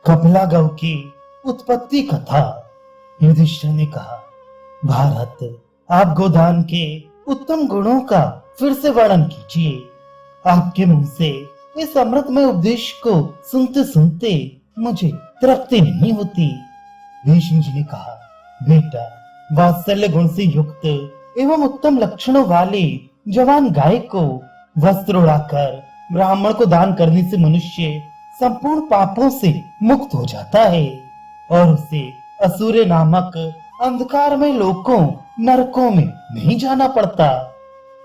कपिला गौ की उत्पत्ति कथा। युधिष्ठिर ने कहा, भारत, आप गोदान के उत्तम गुणों का फिर से वर्णन कीजिए। आपके मुंह से इस अमृतमय उपदेश को सुनते सुनते मुझे तृप्ति नहीं होती। भीष्म जी ने कहा, बेटा, वात्सल्य गुण से युक्त एवं उत्तम लक्षणों वाले जवान गाय को वस्त्र उड़ाकर ब्राह्मण को दान करने से मनुष्य संपूर्ण पापों से मुक्त हो जाता है और उसे असुर नामक अंधकार में लोकों नरकों में नहीं जाना पड़ता।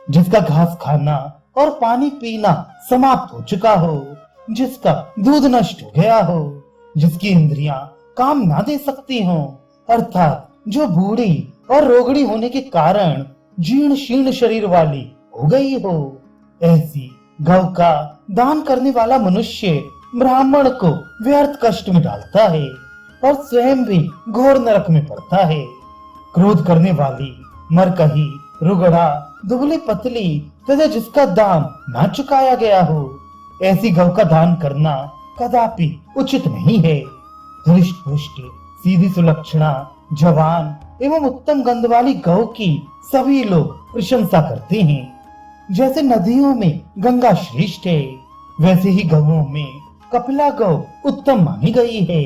जिसका घास खाना और पानी पीना समाप्त हो चुका हो, जिसका दूध नष्ट हो गया हो, जिसकी इंद्रियां काम ना दे सकती हो, अर्थात जो बूढ़ी और रोगड़ी होने के कारण जीर्ण शीर्ण शरीर वाली हो गई हो, ऐसी गौ का दान करने वाला मनुष्य ब्राह्मण को व्यर्थ कष्ट में डालता है और स्वयं भी घोर नरक में पड़ता है। क्रोध करने वाली, मरकही, रुगड़ा, दुबली पतली तथा जिसका दाम ना चुकाया गया हो, ऐसी गौ का दान करना कदापि उचित नहीं है। हृष्ट पुष्ट, सीधी सुलक्षणा, जवान एवं उत्तम गंध वाली गौ की सभी लोग प्रशंसा करते हैं। जैसे नदियों में गंगा श्रेष्ठ है, वैसे ही गौओं में कपिला गौ उत्तम मानी गई है।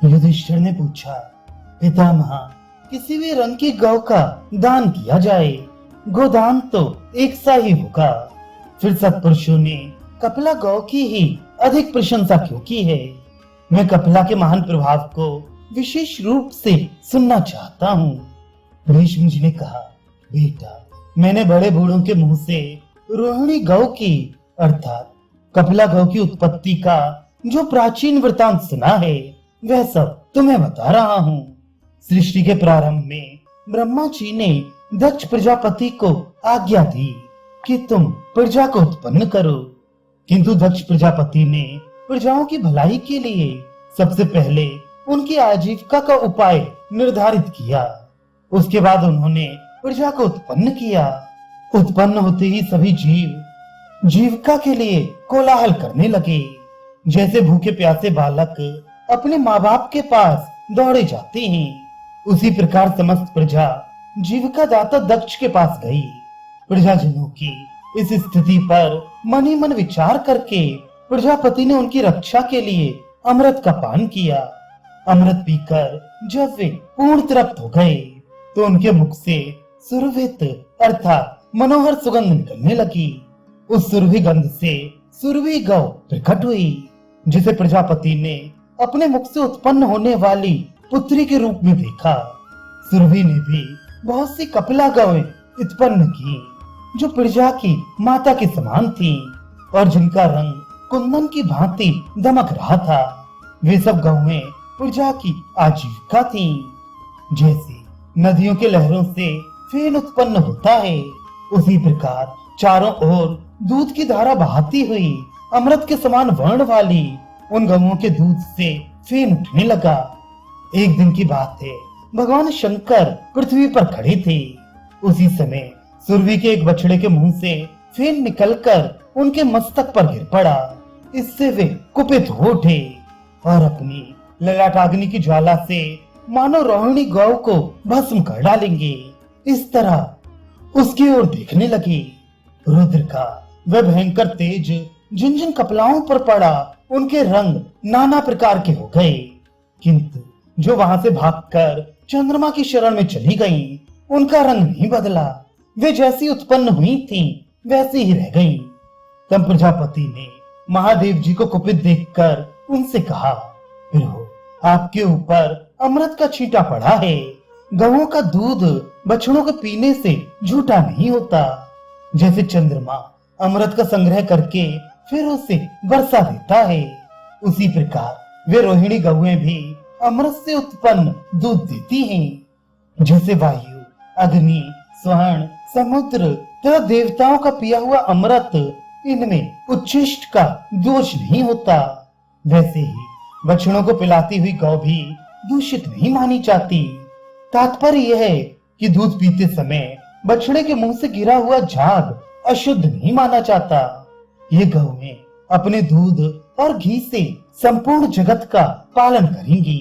युधिष्ठिर ने पूछा, पितामह, किसी भी रंग की गौ का दान किया जाए, गोदान तो एक सा ही होगा। फिर सत्पुरुषों ने कपिला गौ की ही अधिक प्रशंसा क्यों की है? मैं कपिला के महान प्रभाव को विशेष रूप से सुनना चाहता हूँ। भीष्म जी ने कहा, बेटा, मैंने बड़े बूढ़ों के मुंह से रोहिणी गौ की अर्थात कपिला गौ की उत्पत्ति का जो प्राचीन वृतांत सुना है, वह सब तुम्हें बता रहा हूँ। सृष्टि के प्रारंभ में ब्रह्मा जी ने दक्ष प्रजापति को आज्ञा दी कि तुम प्रजा को उत्पन्न करो, किंतु दक्ष प्रजापति ने प्रजाओं की भलाई के लिए सबसे पहले उनकी आजीविका का उपाय निर्धारित किया। उसके बाद उन्होंने प्रजा को उत्पन्न किया। उत्पन्न होते ही सभी जीव जीविका के लिए कोलाहल करने लगे। जैसे भूखे प्यासे बालक अपने माँ बाप के पास दौड़े जाते हैं, उसी प्रकार समस्त प्रजा जीविका दाता दक्ष के पास गई। प्रजाजनों की इस स्थिति पर मन ही मन विचार करके प्रजापति ने उनकी रक्षा के लिए अमृत का पान किया। अमृत पीकर जब वे पूर्ण तृप्त हो गए तो उनके मुख से सुरभित अर्थात मनोहर सुगंध निकलने लगी। उस सुरभि गंध से सुरभि गौ प्रकट हुई, जिसे प्रजापति ने अपने मुख से उत्पन्न होने वाली पुत्री के रूप में देखा। सुरभि ने भी बहुत सी कपिला गौएं उत्पन्न की, जो प्रजा की माता के समान थी और जिनका रंग कुंदन की भांति दमक रहा था। वे सब गौएं प्रजा की आजीविका थीं। जैसे नदियों के लहरों से फेन उत्पन्न होता है, उसी प्रकार चारों ओर दूध की धारा बहाती हुई अमृत के समान वर्ण वाली उन गौओं के दूध से फेन उठने लगा। एक दिन की बात है, भगवान शंकर पृथ्वी पर खड़े थे। उसी समय सुरभि के एक बछड़े के मुंह से फेन निकलकर उनके मस्तक पर गिर पड़ा। इससे वे कुपित हो उठे और अपनी ललाटाग्नि की ज्वाला से मानो रोहिणी गौ को भस्म कर डालेंगे, इस तरह उसकी ओर देखने लगे। रुद्र का वह भयंकर तेज जिन जिन कपलाओं पर पड़ा, उनके रंग नाना प्रकार के हो गए, किंतु जो वहां से भागकर चंद्रमा की शरण में चली गईं, उनका रंग नहीं बदला। वे जैसी उत्पन्न हुई थीं, वैसी ही रह गईं। तब प्रजापति ने महादेव जी को कुपित देखकर उनसे कहा, प्रभु, आपके ऊपर अमृत का छींटा पड़ा है। गौओं का दूध बछड़ों के पीने से झूठा नहीं होता। जैसे चंद्रमा अमृत का संग्रह करके फिर उसे बरसा देता है, उसी प्रकार वे रोहिणी गौएं भी अमृत से उत्पन्न दूध देती हैं। जैसे वायु, अग्नि, स्वर्ण, समुद्र तथा देवताओं का पिया हुआ अमृत, इनमें उच्छिष्ट का दोष नहीं होता, वैसे ही बछड़ों को पिलाती हुई गौ भी दूषित नहीं मानी जाती। तात्पर्य यह है कि दूध पीते समय बछड़े के मुंह से गिरा हुआ झाग अशुद्ध नहीं माना जाता। ये गौएं अपने दूध और घी से संपूर्ण जगत का पालन करेंगी।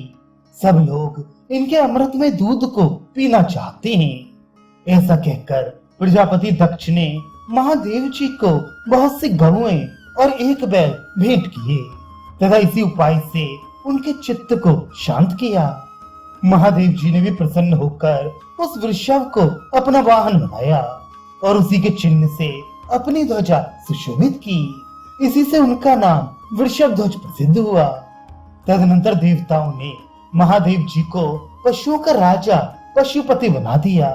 सब लोग इनके अमृतमय दूध को पीना चाहते हैं। ऐसा कहकर प्रजापति दक्ष ने महादेव जी को बहुत सी गौएं और एक बैल भेंट किए तथा इसी उपाय से उनके चित्त को शांत किया। महादेव जी ने भी प्रसन्न होकर उस वृषभ को अपना वाहन बनाया और उसी के चिन्ह से अपनी ध्वजा सुशोभित की। इसी से उनका नाम वृषभ ध्वज प्रसिद्ध हुआ। तदनंतर देवताओं ने महादेव जी को पशुओं का राजा पशुपति बना दिया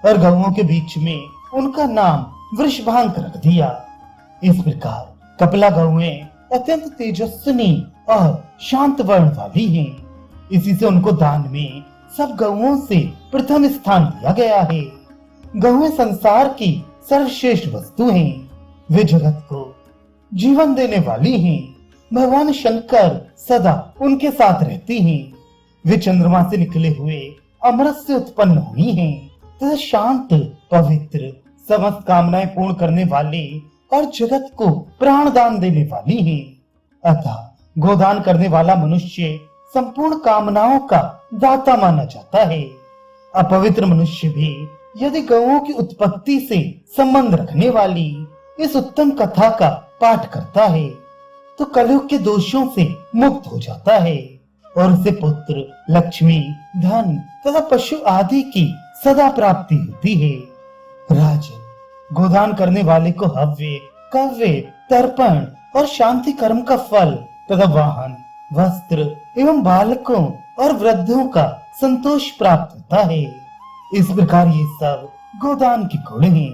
और गौओं के बीच में उनका नाम वृषभांक रख दिया। इस प्रकार कपिला गौएं अत्यंत तेजस्विनी और शांत वर्ण वाली हैं। इसी से उनको दान में सब गौओं से प्रथम स्थान दिया गया है। गौएं संसार की सर्वश्रेष्ठ वस्तु हैं। वे जगत को जीवन देने वाली हैं। भगवान शंकर सदा उनके साथ रहती हैं। वे चंद्रमा से निकले हुए अमृत से उत्पन्न हुई हैं तथा शांत, पवित्र, समस्त कामनाएं पूर्ण करने वाले और जगत को प्राण दान देने वाली हैं। अतः गोदान करने वाला मनुष्य संपूर्ण कामनाओं का दाता माना जाता है। अपवित्र मनुष्य भी यदि गौओं की उत्पत्ति से संबंध रखने वाली इस उत्तम कथा का पाठ करता है तो कलयुग के दोषों से मुक्त हो जाता है और उसे पुत्र, लक्ष्मी, धन तथा पशु आदि की सदा प्राप्ति होती है। राजन, गोदान करने वाले को हव्य, कव्य, तर्पण और शांति कर्म का फल तथा वाहन, वस्त्र एवं बालकों और वृद्धों का संतोष प्राप्त होता है। इस प्रकार ये सब गोदान के गुण हैं।